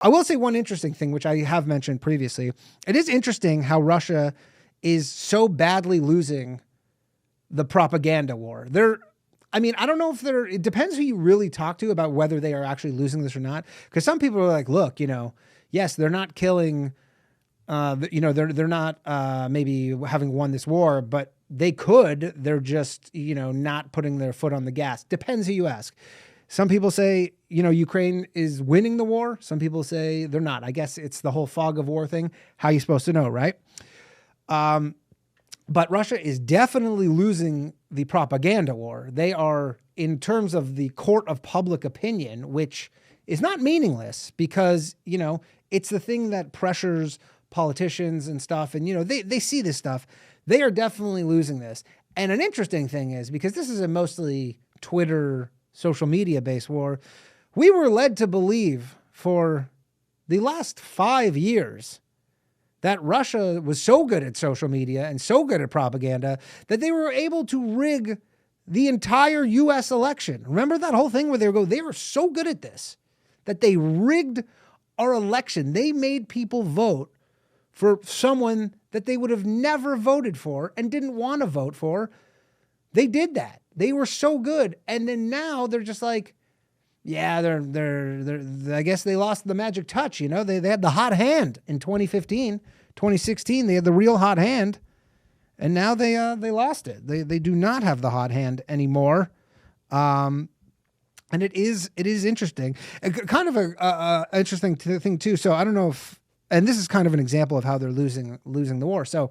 I will say one interesting thing, which I have mentioned previously. It is interesting how Russia is so badly losing the propaganda war. I don't know if it depends who you really talk to about whether they are actually losing this or not. Because some people are like, look, yes, they're not killing, they're not maybe having won this war, but they could. They're just, not putting their foot on the gas. Depends who you ask. Some people say, Ukraine is winning the war. Some people say they're not. I guess it's the whole fog of war thing. How are you supposed to know, right? But Russia is definitely losing the propaganda war. They are, in terms of the court of public opinion, which is not meaningless because, it's the thing that pressures politicians and stuff. And, they see this stuff. They are definitely losing this. And an interesting thing is, because this is a mostly Twitter, social media based war, we were led to believe for the last 5 years that Russia was so good at social media and so good at propaganda that they were able to rig the entire U.S. election. Remember that whole thing where they were so good at this that they rigged our election. They made people vote for someone that they would have never voted for and didn't want to vote for. They did that. They were so good. And then now they're just like, yeah, they're I guess they lost the magic touch. They had the hot hand in 2015, 2016. They had the real hot hand, and now they lost it. They do not have the hot hand anymore. And it is interesting, kind of a interesting thing too. So I don't know and this is kind of an example of how they're losing the war. So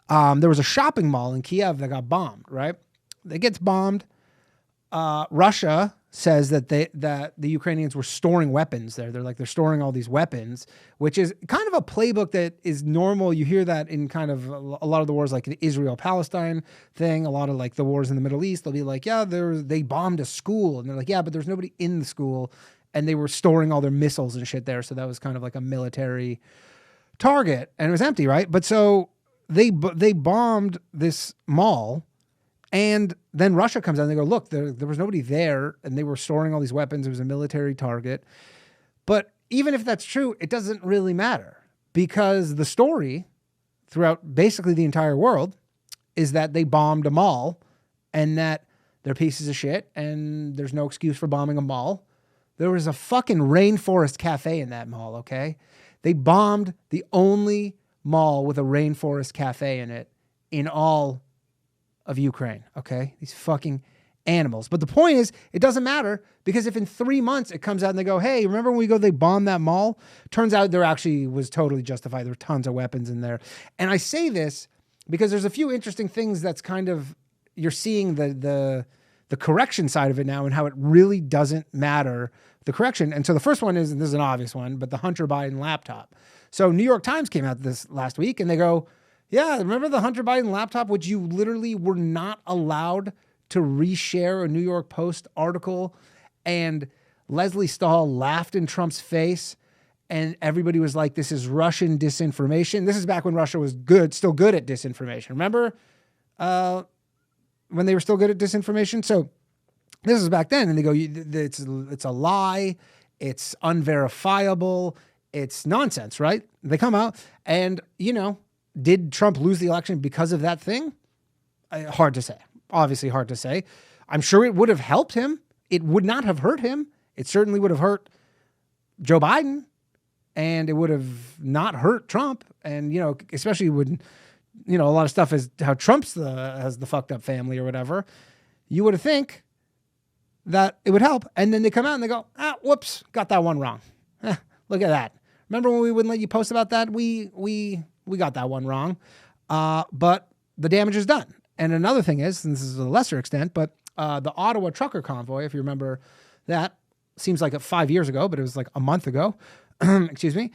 there was a shopping mall in Kiev that got bombed. Right, it gets bombed. Russia says that the Ukrainians were storing weapons there. They're storing all these weapons, which is kind of a playbook that is normal. You hear that in kind of a lot of the wars, like the Israel-Palestine thing, a lot of like the wars in the Middle East. They'll be like, yeah, they bombed a school. And they're like, yeah, but there's nobody in the school. And they were storing all their missiles and shit there. So that was kind of like a military target. And it was empty, right? But so they bombed this mall. And then Russia comes out and they go, look, there was nobody there and they were storing all these weapons. It was a military target. But even if that's true, it doesn't really matter because the story throughout basically the entire world is that they bombed a mall and that they're pieces of shit and there's no excuse for bombing a mall. There was a fucking Rainforest Cafe in that mall, okay? They bombed the only mall with a Rainforest Cafe in it in all of Ukraine, okay? These fucking animals. But the point is, it doesn't matter because if in 3 months it comes out and they go, hey, remember when they bombed that mall? Turns out there actually was totally justified. There were tons of weapons in there. And I say this because there's a few interesting things that's kind of, you're seeing the correction side of it now and how it really doesn't matter, the correction. And so the first one is, and this is an obvious one, but the Hunter Biden laptop. So New York Times came out this last week and they go, yeah, remember the Hunter Biden laptop, which you literally were not allowed to reshare a New York Post article, and Leslie Stahl laughed in Trump's face, and everybody was like, this is Russian disinformation. This is back when Russia was still good at disinformation. Remember when they were still good at disinformation? So this is back then, and they go, it's a lie, it's unverifiable, it's nonsense, right? They come out, and, did Trump lose the election because of that thing? Hard to say. Obviously hard to say. I'm sure it would have helped him. It would not have hurt him. It certainly would have hurt Joe Biden, and it would have not hurt Trump. And, especially when, a lot of stuff is how Trump's has the fucked up family or whatever. You would think that it would help. And then they come out and they go, whoops, got that one wrong. Look at that. Remember when we wouldn't let you post about that? We got that one wrong. But the damage is done. And another thing is, and this is to a lesser extent, but the Ottawa trucker convoy, if you remember that, seems like 5 years ago, but it was like a month ago. Excuse me.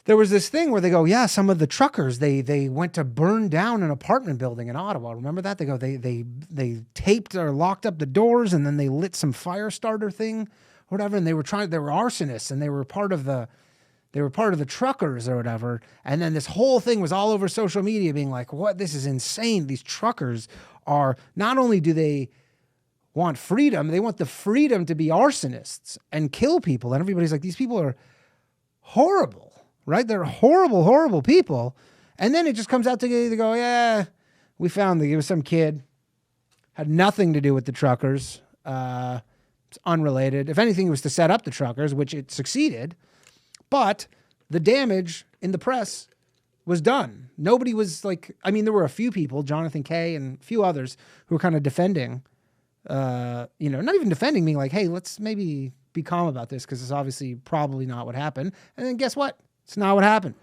There was this thing where they go, yeah, some of the truckers, they went to burn down an apartment building in Ottawa. Remember that? They go, they taped or locked up the doors and then they lit some fire starter thing or whatever. And they were arsonists and they were part of the truckers or whatever. And then this whole thing was all over social media being like, what? This is insane. These truckers are, not only do they want freedom, they want the freedom to be arsonists and kill people. And everybody's like, these people are horrible, right? They're horrible, horrible people. And then it just comes out to go, yeah, we found it was some kid, had nothing to do with the truckers. It's unrelated. If anything, it was to set up the truckers, which it succeeded. But the damage in the press was done. Nobody was like, I mean, there were a few people, Jonathan Kay and a few others, who were kind of defending, not even defending, me like, hey, let's maybe be calm about this because it's obviously probably not what happened. And then guess what? It's not what happened.